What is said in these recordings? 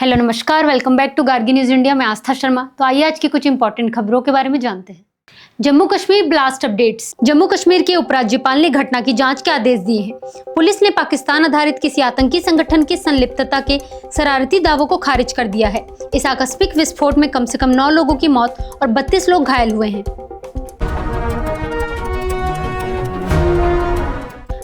Hello नमस्कार, welcome back to Gargi news India. मैं आस्था शर्मा। तो आइए आज की कुछ इंपॉर्टेंट खबरों के बारे में जानते हैं। Jammu Kashmir blast updates. जम्मू कश्मीर के उपराज्यपाल ने घटना की जांच के आदेश दिए हैं। पुलिस ने पाकिस्तान आधारित किसी आतंकी संगठन की संलिप्तता के शरारती दावों को खारिज कर दिया है। इस आकस्मिक विस्फोट में कम से कम 9 लोगों की मौत और 32 लोग घायल हुए हैं।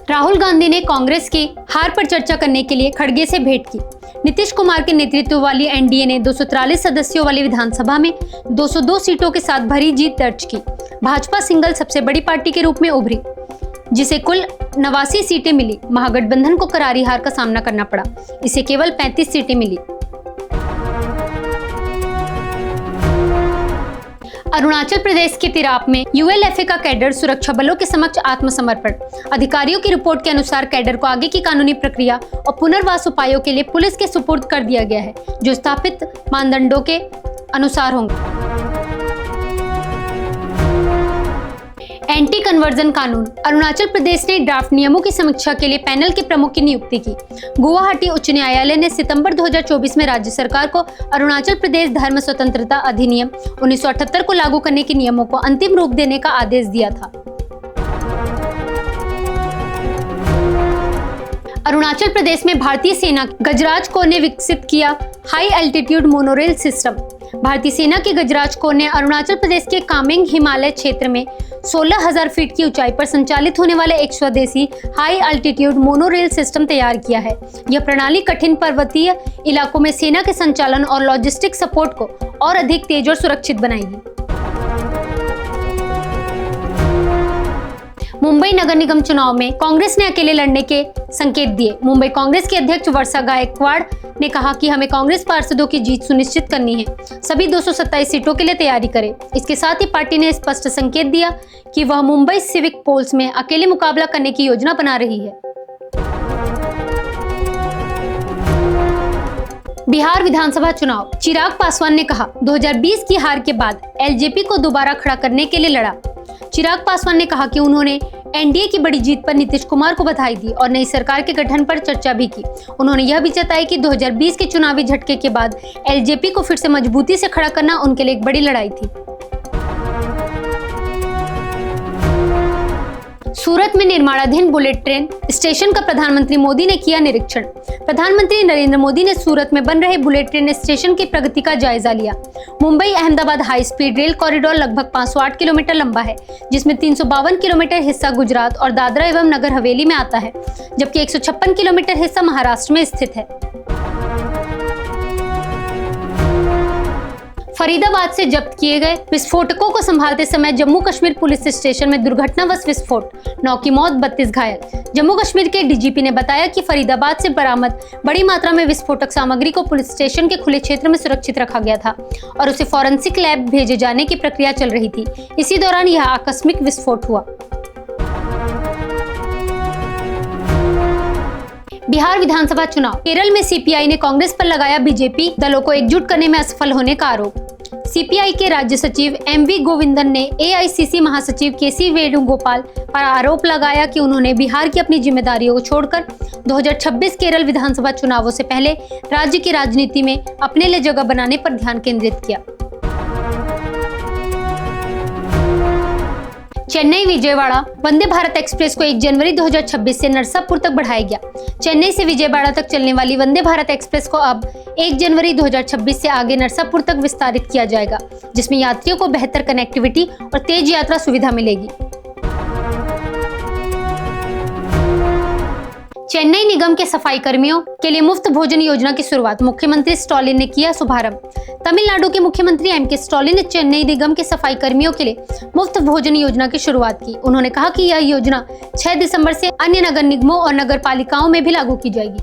राहुल गांधी ने कांग्रेस की हार पर चर्चा करने के लिए खड़गे से भेंट की। नीतीश कुमार के नेतृत्व वाली एनडीए ने 243 सदस्यों वाली विधानसभा में 202 सीटों के साथ भरी जीत दर्ज की। भाजपा सिंगल सबसे बड़ी पार्टी के रूप में उभरी, जिसे कुल 89 सीटें मिली। महागठबंधन को करारी हार का सामना करना पड़ा, इसे केवल 35 सीटें मिली। अरुणाचल प्रदेश के तिराप में यूएलएफए का कैडर सुरक्षा बलों के समक्ष आत्मसमर्पण। अधिकारियों की रिपोर्ट के अनुसार कैडर को आगे की कानूनी प्रक्रिया और पुनर्वास उपायों के लिए पुलिस के सुपुर्द कर दिया गया है, जो स्थापित मानदंडों के अनुसार होंगे। एंटी कन्वर्जन कानून। अरुणाचल प्रदेश ने ड्राफ्ट नियमों की समीक्षा के लिए पैनल के प्रमुख की नियुक्ति की। गुवाहाटी उच्च न्यायालय ने सितंबर 2024 में राज्य सरकार को अरुणाचल प्रदेश धर्म स्वतंत्रता अधिनियम 1978 को लागू करने के नियमों को अंतिम रूप देने का आदेश दिया था। अरुणाचल प्रदेश में भारतीय सेना गजराज कोर ने विकसित किया हाई एल्टीट्यूड मोनोरेल सिस्टम। भारतीय सेना के गजराज कोर ने अरुणाचल प्रदेश के कामेंग हिमालय क्षेत्र में 16,000 फीट की ऊंचाई पर संचालित होने वाले एक स्वदेशी हाई एल्टीट्यूड मोनोरेल सिस्टम तैयार किया है। यह प्रणाली कठिन पर्वतीय इलाकों में सेना के संचालन और लॉजिस्टिक सपोर्ट को और अधिक तेज और सुरक्षित बनाएगी। मुंबई नगर निगम चुनाव में कांग्रेस ने अकेले लड़ने के संकेत दिए। मुंबई कांग्रेस के अध्यक्ष वर्षा गायकवाड़ ने कहा कि हमें कांग्रेस पार्षदों की जीत सुनिश्चित करनी है। सभी 227 सीटों के लिए तैयारी करें। इसके साथ ही पार्टी ने स्पष्ट संकेत दिया कि वह मुंबई सिविक पोल्स में अकेले मुकाबला करने की योजना बना रही है। बिहार विधानसभा चुनाव। चिराग पासवान ने कहा, 2020 की हार के बाद एलजेपी को दोबारा खड़ा करने के लिए लड़ा। चिराग पासवान ने कहा कि उन्होंने एनडीए की बड़ी जीत पर नीतीश कुमार को बधाई दी और नई सरकार के गठन पर चर्चा भी की। उन्होंने यह भी जताई कि 2020 के चुनावी झटके के बाद एलजेपी को फिर से मजबूती से खड़ा करना उनके लिए एक बड़ी लड़ाई थी। सूरत में निर्माणाधीन बुलेट ट्रेन स्टेशन का प्रधानमंत्री मोदी ने किया निरीक्षण। प्रधानमंत्री नरेंद्र मोदी ने सूरत में बन रहे बुलेट ट्रेन स्टेशन की प्रगति का जायजा लिया। Mumbai Ahmedabad high speed rail corridor लगभग 508 किलोमीटर लंबा है, जिसमें 352 किलोमीटर हिस्सा गुजरात और दादरा एवं नगर हवेली में आता है, जबकि 156 किलोमीटर हिस्सा महाराष्ट्र में स्थित है। फरीदाबाद से जब्त किए गए विस्फोटकों को संभालते समय जम्मू कश्मीर पुलिस स्टेशन में दुर्घटनावश विस्फोट, 9 की मौत, 32 घायल। जम्मू कश्मीर के डीजीपी ने बताया कि फरीदाबाद से बरामद बड़ी मात्रा में विस्फोटक सामग्री को पुलिस स्टेशन के खुले क्षेत्र में सुरक्षित रखा गया था और उसे फॉरेंसिक लैब भेजे जाने की प्रक्रिया चल रही थी। इसी दौरान यह आकस्मिक विस्फोट हुआ। बिहार विधानसभा चुनाव। केरल में सीपीआई ने कांग्रेस पर लगाया बीजेपी दलों को एकजुट करने में असफल होने का आरोप। सीपीआई के राज्य सचिव एमवी गोविंदन ने एआईसीसी महासचिव केसी वेणुगोपाल पर आरोप लगाया कि उन्होंने बिहार की अपनी जिम्मेदारियों को छोड़कर 2026 केरल विधानसभा चुनावों से पहले राज्य की राजनीति में अपने लिए जगह बनाने पर ध्यान केंद्रित किया। चेन्नई विजयवाड़ा वंदे भारत एक्सप्रेस को 1 जनवरी 2026 से नरसापुर तक बढ़ाया गया। चेन्नई से विजयवाड़ा तक चलने वाली वंदे भारत एक्सप्रेस को अब 1 जनवरी 2026 से आगे नरसापुर तक विस्तारित किया जाएगा, जिसमें यात्रियों को बेहतर कनेक्टिविटी और तेज यात्रा सुविधा मिलेगी। चेन्नई निगम के सफाई कर्मियों के लिए मुफ्त भोजन योजना की शुरुआत। मुख्यमंत्री स्टालिन ने किया शुभारंभ। तमिलनाडु के मुख्यमंत्री एमके स्टालिन ने चेन्नई निगम के सफाई कर्मियों के लिए मुफ्त भोजन योजना की शुरुआत की। उन्होंने कहा कि यह योजना 6 दिसंबर से अन्य नगर निगमों और नगर पालिकाओं में भी लागू की जाएगी।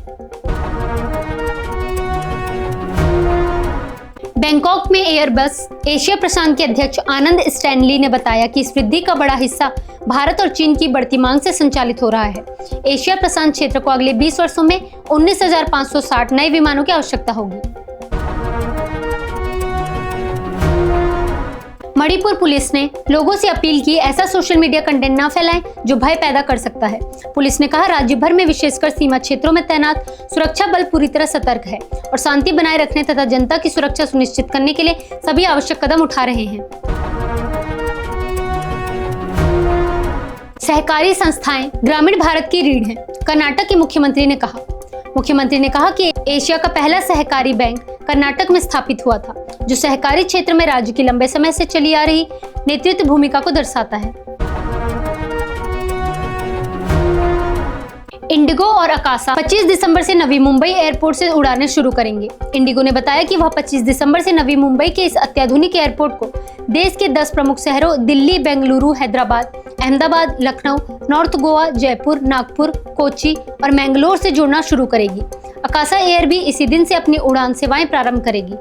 बैंकॉक में एयरबस एशिया प्रशांत के अध्यक्ष आनंद स्टैनली ने बताया कि इस वृद्धि का बड़ा हिस्सा भारत और चीन की बढ़ती मांग से संचालित हो रहा है। एशिया प्रशांत क्षेत्र को अगले 20 वर्षों में 19,560 नए विमानों की आवश्यकता होगी। मणिपुर पुलिस ने लोगों से अपील की ऐसा सोशल मीडिया कंटेंट न फैलाएं जो भय पैदा कर सकता है। पुलिस ने कहा राज्य भर में विशेषकर सीमा क्षेत्रों में तैनात सुरक्षा बल पूरी तरह सतर्क है और शांति बनाए रखने तथा जनता की सुरक्षा सुनिश्चित करने के लिए सभी आवश्यक कदम उठा रहे हैं। सहकारी संस्थाएं ग्रामीण भारत की रीढ़ हैं, कर्नाटक के मुख्यमंत्री ने कहा। मुख्यमंत्री ने कहा कि एशिया का पहला सहकारी बैंक कर्नाटक में स्थापित हुआ था, जो सहकारी क्षेत्र में राज्य की लंबे समय से चली आ रही नेतृत्व भूमिका को दर्शाता है। इंडिगो और अकासा 25 दिसंबर से नवी मुंबई एयरपोर्ट से उड़ानें शुरू करेंगे। इंडिगो ने बताया कि वह 25 दिसंबर से नवी मुंबई के इस अत्याधुनिक एयरपोर्ट को देश के 10 प्रमुख शहरों दिल्ली, बेंगलुरु, हैदराबाद, अहमदाबाद, लखनऊ, नॉर्थ गोवा, जयपुर, नागपुर, कोच्चि और मैंगलोर से जोड़ना शुरू करेगी। अकासा एयर भी इसी दिन से अपनी उड़ान सेवाएं प्रारंभ करेगी।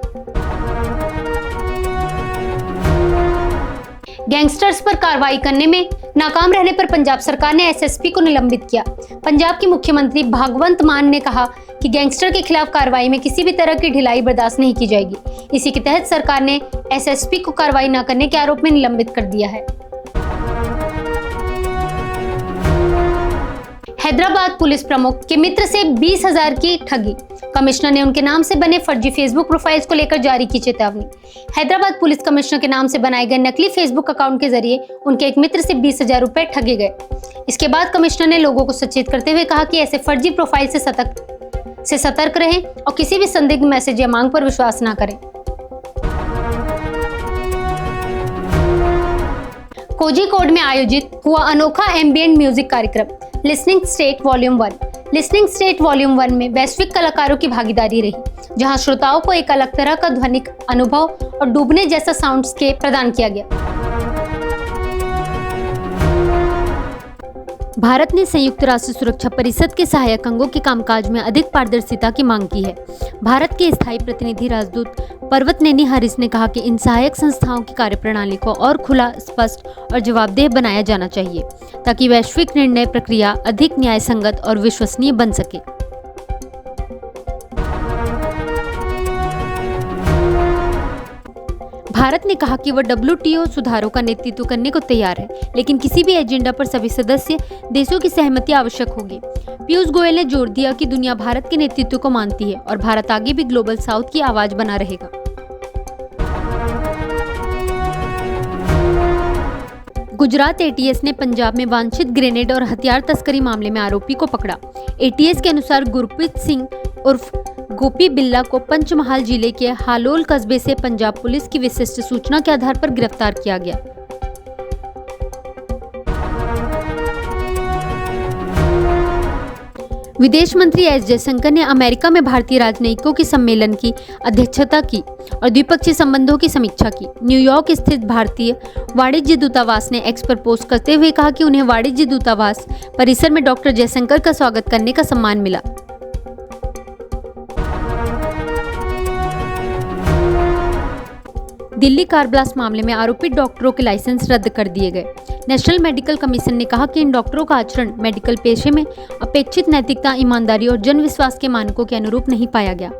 गैंगस्टर्स पर कार्रवाई करने में नाकाम रहने पर पंजाब सरकार ने एसएसपी को निलंबित किया। पंजाब के मुख्यमंत्री भगवंत मान ने कहा कि गैंगस्टर के खिलाफ कार्रवाई में किसी भी तरह की ढिलाई बर्दाश्त नहीं की जाएगी। इसी के तहत सरकार ने एसएसपी को कार्रवाई न करने के आरोप में निलंबित कर दिया है। हैदराबाद पुलिस प्रमुख के मित्र से 20,000 की ठगी, कमिश्नर ने उनके नाम से बने फर्जी फेसबुक प्रोफाइल्स को लेकर जारी की चेतावनी। हैदराबाद पुलिस कमिश्नर के नाम से बनाए गए नकली फेसबुक अकाउंट के जरिए उनके एक मित्र से 20,000 रुपए ठगे गए। इसके बाद कमिश्नर ने लोगों को सचेत करते हुए कहा कि ऐसे फर्जी प्रोफाइल से सतर्क रहें और किसी भी संदिग्ध मैसेज या मांग पर विश्वास न करें। कोझिकोड में आयोजित हुआ अनोखा एम्बिएंट म्यूजिक कार्यक्रम listening state volume 1। Listening state volume 1 में वैश्विक कलाकारों की भागीदारी रही, जहां श्रोताओं को एक अलग तरह का ध्वनिक अनुभव और डूबने जैसा साउंडस्केप प्रदान किया गया। भारत ने संयुक्त राष्ट्र सुरक्षा परिषद के सहायक अंगों के कामकाज में अधिक पारदर्शिता की मांग की है। भारत के स्थायी प्रतिनिधि राजदूत पर्वतनेनी हरीश ने कहा कि इन सहायक संस्थाओं की कार्यप्रणाली को और खुला, स्पष्ट और जवाबदेह बनाया जाना चाहिए, ताकि वैश्विक निर्णय प्रक्रिया अधिक न्यायसंगत और विश्वसनीय बन सके। भारत ने कहा कि वह WTO सुधारों का नेतृत्व करने को तैयार है, लेकिन किसी भी एजेंडा पर सभी सदस्य देशों की सहमति आवश्यक होगी। पीयूष गोयल ने जोर दिया कि दुनिया भारत के नेतृत्व को मानती है और भारत आगे भी ग्लोबल साउथ की आवाज बना रहेगा। गुजरात ATS ने पंजाब में वांछित ग्रेनेड और हथियार तस्करी मामले में आरोपी को पकड़ा। ATS के अनुसार गुरप्रीत सिंह उर्फ गोपी बिल्ला को पंचमहाल जिले के हालोल कस्बे से पंजाब पुलिस की विशिष्ट सूचना के आधार पर गिरफ्तार किया गया। विदेश मंत्री एस जयशंकर ने अमेरिका में भारतीय राजनयिकों के सम्मेलन की अध्यक्षता की और द्विपक्षीय संबंधों की समीक्षा की। न्यूयॉर्क स्थित भारतीय वाणिज्य दूतावास ने एक्स पर पोस्ट करते हुए कहा कि उन्हें वाणिज्य दूतावास परिसर में डॉक्टर जयशंकर का स्वागत करने का सम्मान मिला। दिल्ली कार ब्लास्ट मामले में आरोपित डॉक्टरों के लाइसेंस रद्द कर दिए गए। नेशनल मेडिकल कमीशन ने कहा कि इन डॉक्टरों का आचरण मेडिकल पेशे में अपेक्षित नैतिकता, ईमानदारी और जन विश्वास के मानकों के अनुरूप नहीं पाया गया,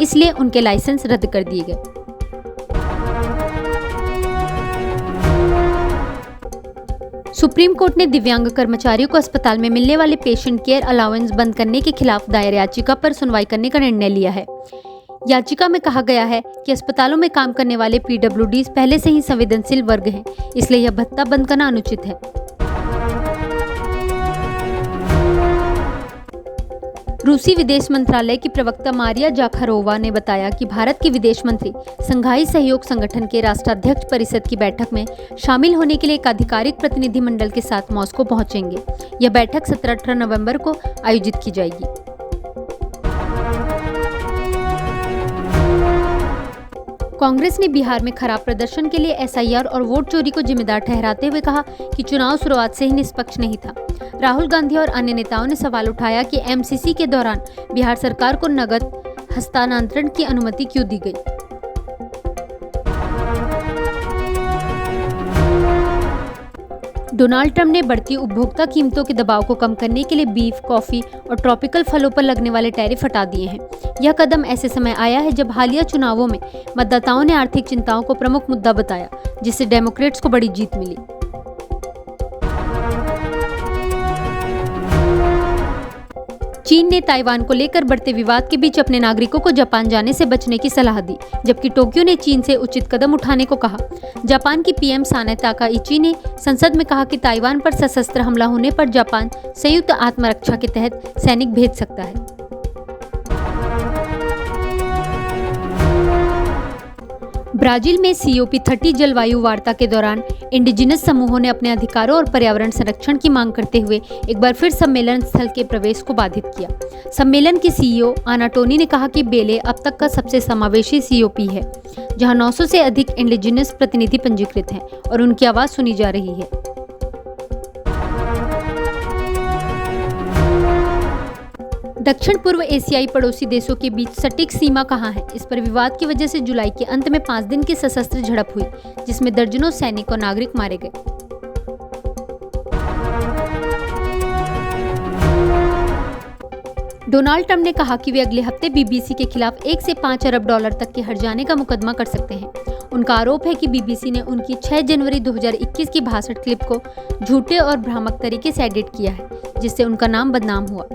इसलिए उनके लाइसेंस रद्द कर दिए गए। सुप्रीम कोर्ट ने दिव्यांग कर्मचारियों को अस्पताल में मिलने वाले पेशेंट केयर अलाउंस बंद करने के खिलाफ दायर याचिका पर सुनवाई करने का निर्णय लिया है। याचिका में कहा गया है कि अस्पतालों में काम करने वाले PWDs पहले से ही संवेदनशील वर्ग हैं, इसलिए यह भत्ता बंद करना अनुचित है। रूसी विदेश मंत्रालय की प्रवक्ता मारिया जाखारोवा ने बताया कि भारत के विदेश मंत्री संघाई सहयोग संगठन के राष्ट्राध्यक्ष परिषद की बैठक में शामिल होने के लिए एक आधिकारिक प्रतिनिधिमंडल के साथ मॉस्को पहुंचेंगे। यह बैठक 17-18 नवंबर को आयोजित की जाएगी। कांग्रेस ने बिहार में खराब प्रदर्शन के लिए SIR और वोट चोरी को जिम्मेदार ठहराते हुए कहा कि चुनाव शुरुआत से ही निष्पक्ष नहीं था। राहुल गांधी और अन्य नेताओं ने सवाल उठाया कि MCC के दौरान बिहार सरकार को नकद हस्तांतरण की अनुमति क्यों दी गई। डोनाल्ड ट्रंप ने बढ़ती उपभोक्ता कीमतों के दबाव को कम करने के लिए बीफ, कॉफी और ट्रॉपिकल फलों पर लगने वाले टैरिफ हटा दिए हैं। यह कदम ऐसे समय आया है जब हालिया चुनावों में मतदाताओं ने आर्थिक चिंताओं को प्रमुख मुद्दा बताया, जिससे डेमोक्रेट्स को बड़ी जीत मिली। चीन ने ताइवान को लेकर बढ़ते विवाद के बीच अपने नागरिकों को जापान जाने से बचने की सलाह दी, जबकि टोक्यो ने चीन से उचित कदम उठाने को कहा। जापान की पीएम साने ताकाइची ने संसद में कहा कि ताइवान पर सशस्त्र हमला होने पर जापान संयुक्त आत्मरक्षा के तहत सैनिक भेज सकता है। ब्राजील में COP30 जलवायु वार्ता के दौरान इंडिजिनस समूहों ने अपने अधिकारों और पर्यावरण संरक्षण की मांग करते हुए एक बार फिर सम्मेलन स्थल के प्रवेश को बाधित किया। सम्मेलन के CEO आना टोनी ने कहा कि बेले अब तक का सबसे समावेशी COP है, जहां 900 से अधिक इंडिजिनस प्रतिनिधि पंजीकृत हैं और उनकी आवाज सुनी जा रही है। दक्षिण पूर्व एशियाई पड़ोसी देशों के बीच सटीक सीमा कहाँ है, इस पर विवाद की वजह से जुलाई के अंत में 5 दिन की सशस्त्र झड़प हुई, जिसमें दर्जनों सैनिक और नागरिक मारे गए। डोनाल्ड ट्रंप ने कहा कि वे अगले हफ्ते BBC के खिलाफ 1 से 5 अरब डॉलर तक के हर्जाने का मुकदमा कर सकते हैं। उनका आरोप है कि BBC ने उनकी 6 जनवरी 2021 की भाषण क्लिप को झूठे और भ्रामक तरीके से एडिट किया है, जिससे उनका नाम बदनाम हुआ।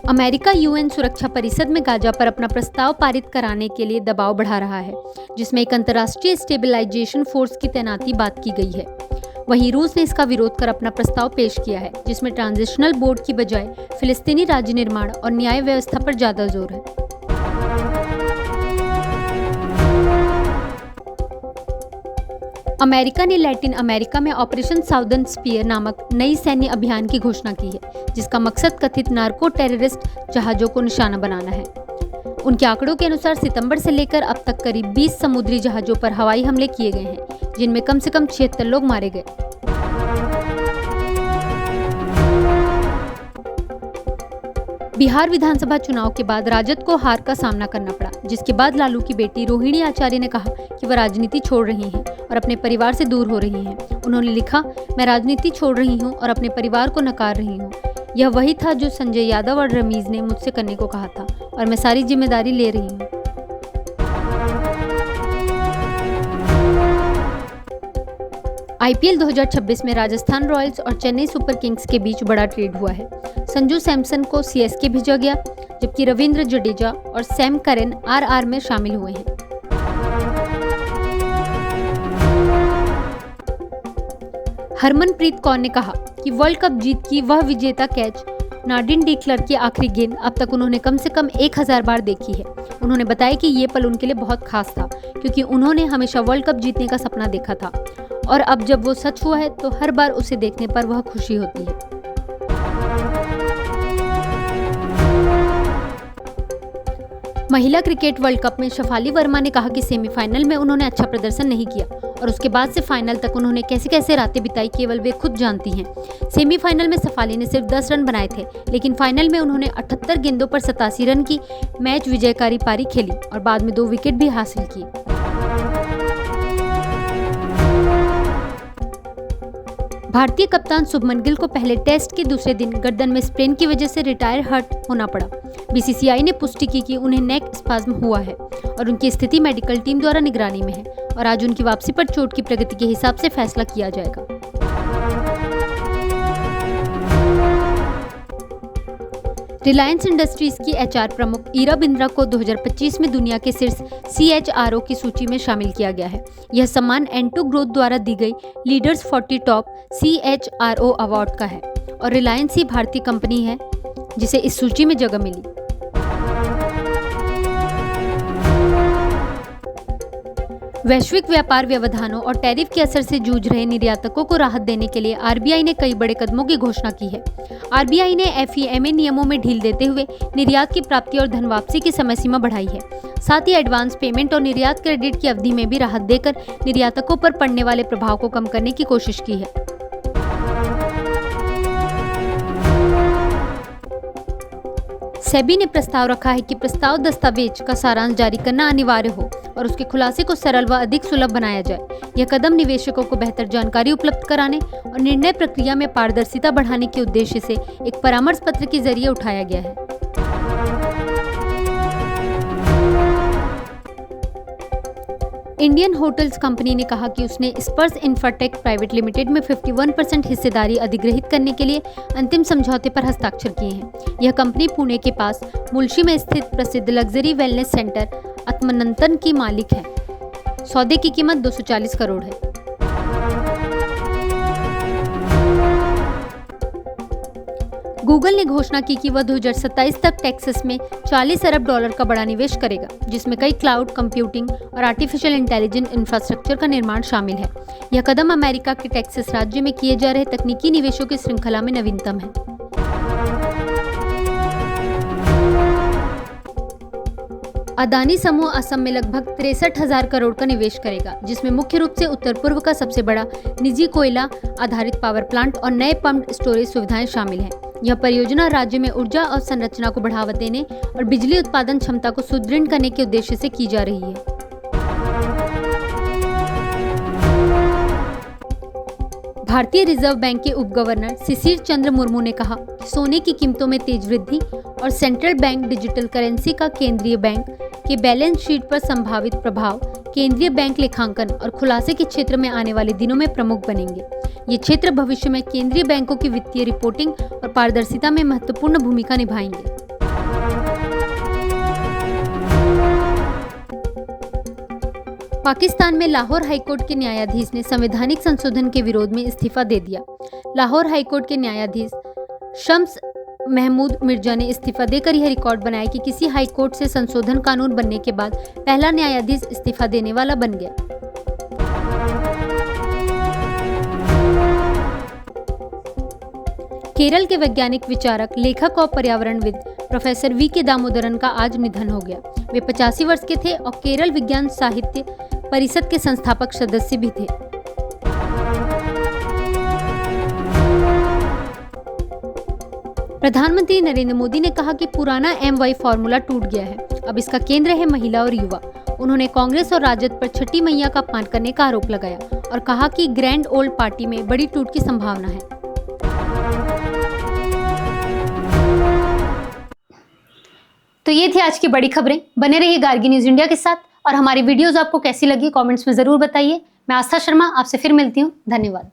अमेरिका UN सुरक्षा परिषद में गाजा पर अपना प्रस्ताव पारित कराने के लिए दबाव बढ़ा रहा है, जिसमें एक अंतर्राष्ट्रीय स्टेबलाइजेशन फोर्स की तैनाती बात की गई है। वहीं रूस ने इसका विरोध कर अपना प्रस्ताव पेश किया है, जिसमें ट्रांजिशनल बोर्ड की बजाय फिलिस्तीनी राज्य निर्माण और न्याय व्यवस्था पर ज्यादा जोर है। अमेरिका ने लैटिन अमेरिका में ऑपरेशन साउदर्न स्पीयर नामक नई सैन्य अभियान की घोषणा की है, जिसका मकसद कथित नार्को टेररिस्ट जहाजों को निशाना बनाना है। उनके आंकड़ों के अनुसार सितंबर से लेकर अब तक करीब 20 समुद्री जहाजों पर हवाई हमले किए गए हैं, जिनमें कम से कम 76 लोग मारे गए। बिहार विधानसभा चुनाव के बाद राजद को हार का सामना करना पड़ा, जिसके बाद लालू की बेटी रोहिणी आचार्य ने कहा कि वह राजनीति छोड़ रही हैं और अपने परिवार से दूर हो रही हैं। उन्होंने लिखा, मैं राजनीति छोड़ रही हूं और अपने परिवार को नकार रही हूं। यह वही था जो संजय यादव और रमीज ने मुझसे करने को कहा था और मैं सारी जिम्मेदारी ले रही हूं। IPL 2026 में राजस्थान रॉयल्स और चेन्नई सुपर किंग्स के बीच बड़ा ट्रेड हुआ है। संजू सैमसन को CSK भेजा गया, जबकि रविंद्र जडेजा और सैम करन RR में शामिल हुए हैं। हरमनप्रीत कौर ने कहा कि वर्ल्ड कप जीत की वह विजेता कैच नार्डिन डी क्लर्क की आखिरी गेंद अब तक उन्होंने कम से कम 1000 बार देखी है। उन्होंने बताया कि ये पल उनके लिए बहुत खास था, क्योंकि उन्होंने हमेशा वर्ल्ड कप जीतने का सपना देखा था और अब जब वो सच हुआ है तो हर बार उसे देखने पर वह खुशी होती है। महिला क्रिकेट वर्ल्ड कप में शफाली वर्मा ने कहा कि सेमीफाइनल में उन्होंने अच्छा प्रदर्शन नहीं किया और उसके बाद से फाइनल तक उन्होंने कैसे कैसे रातें बिताई केवल वे खुद जानती हैं। सेमीफाइनल में शफाली ने सिर्फ 10 रन बनाए थे, लेकिन फाइनल में उन्होंने 78 गेंदों पर 87 रन की मैच विजयकारी पारी खेली और बाद में 2 विकेट भी हासिल की। भारतीय कप्तान शुभमन गिल को पहले टेस्ट के दूसरे दिन गर्दन में स्प्रेन की वजह से रिटायर हर्ट होना पड़ा। BCCI ने पुष्टि की कि उन्हें नेक स्पाज्म हुआ है और उनकी स्थिति मेडिकल टीम द्वारा निगरानी में है और आज उनकी वापसी पर चोट की प्रगति के हिसाब से फैसला किया जाएगा। रिलायंस इंडस्ट्रीज की HR प्रमुख ईरा बिंद्रा को 2025 में दुनिया के शीर्ष CHRO की सूची में शामिल किया गया है। यह सम्मान N2 ग्रोथ द्वारा दी गई लीडर्स 40 टॉप CHRO अवार्ड का है और रिलायंस ही भारतीय कंपनी है जिसे इस सूची में जगह मिली। वैश्विक व्यापार व्यवधानों और टैरिफ के असर से जूझ रहे निर्यातकों को राहत देने के लिए RBI ने कई बड़े कदमों की घोषणा की है। RBI ने FEMA नियमों में ढील देते हुए निर्यात की प्राप्ति और धन वापसी की समय सीमा बढ़ाई है। साथ ही एडवांस पेमेंट और निर्यात क्रेडिट की अवधि में भी राहत देकर निर्यातकों पर पड़ने वाले प्रभाव को कम करने की कोशिश की है। सेबी ने प्रस्ताव रखा है कि प्रस्ताव दस्तावेज का सारांश जारी करना अनिवार्य हो और उसके खुलासे को सरल व अधिक सुलभ बनाया जाए। यह कदम निवेशकों को बेहतर जानकारी उपलब्ध कराने और निर्णय प्रक्रिया में पारदर्शिता बढ़ाने के उद्देश्य से एक परामर्श पत्र के जरिए उठाया गया है। इंडियन होटल्स कंपनी ने कहा कि उसने स्पर्श इंफ्राटेक प्राइवेट लिमिटेड में 51% हिस्सेदारी अधिग्रहित करने के लिए अंतिम समझौते पर हस्ताक्षर किए हैं। यह कंपनी पुणे के पास मुल्शी में स्थित प्रसिद्ध लग्जरी वेलनेस सेंटर आत्मनंतन की मालिक है। सौदे की कीमत 240 करोड़ है। गूगल ने घोषणा की कि वह 2027 तक टेक्सास में $40 अरब का बड़ा निवेश करेगा, जिसमें कई क्लाउड कंप्यूटिंग और आर्टिफिशियल इंटेलिजेंस इंफ्रास्ट्रक्चर का निर्माण शामिल है। यह कदम अमेरिका के टेक्सास राज्य में किए जा रहे तकनीकी निवेशों की श्रृंखला में नवीनतम है। अदानी समूह असम में लगभग 63,000 करोड़ का निवेश करेगा, जिसमें मुख्य रूप से उत्तर पूर्व का सबसे बड़ा निजी कोयला आधारित पावर प्लांट और नए पम्प्ड स्टोरेज सुविधाएं शामिल हैं। यह परियोजना राज्य में ऊर्जा अवसंरचना को बढ़ावा देने और बिजली उत्पादन क्षमता को सुदृढ़ करने के उद्देश्य से की जा रही है। भारतीय रिजर्व बैंक के उप गवर्नर शिशिर चंद्र मुर्मू ने कहा कि सोने की कीमतों में तेज वृद्धि और सेंट्रल बैंक डिजिटल करेंसी का केंद्रीय बैंक के बैलेंस शीट पर संभावित प्रभाव केंद्रीय बैंक लेखांकन और खुलासे के क्षेत्र में आने वाले दिनों में प्रमुख बनेंगे। ये क्षेत्र भविष्य में केंद्रीय बैंकों की वित्तीय रिपोर्टिंग और पारदर्शिता में महत्वपूर्ण भूमिका निभाएंगे। पाकिस्तान में लाहौर हाईकोर्ट के न्यायाधीश ने संवैधानिक संशोधन के विरोध में इस्तीफा दे दिया। लाहौर हाईकोर्ट के न्यायाधीश शम्स महमूद मिर्जा ने इस्तीफा देकर यह रिकॉर्ड बनाया कि किसी हाईकोर्ट से संशोधन कानून बनने के बाद पहला न्यायाधीश इस्तीफा देने वाला बन गया। केरल के वैज्ञानिक, विचारक, लेखक और पर्यावरणविद प्रोफेसर वी.के. दामोदरन का आज निधन हो गया। वे 85 वर्ष के थे और केरल विज्ञान साहित्य परिषद के संस्थापक सदस्य भी थे। प्रधानमंत्री नरेंद्र मोदी ने कहा कि पुराना MY फॉर्मूला टूट गया है, अब इसका केंद्र है महिला और युवा। उन्होंने कांग्रेस और राजद पर छठी मैया का अपमान करने का आरोप लगाया और कहा कि ग्रैंड ओल्ड पार्टी में बड़ी टूट की संभावना है। तो ये थी आज की बड़ी खबरें। बने रहिए गार्गी न्यूज इंडिया के साथ और हमारी वीडियोस आपको कैसी लगी कमेंट्स में जरूर बताइए। मैं आस्था शर्मा आपसे फिर मिलती हूँ। धन्यवाद।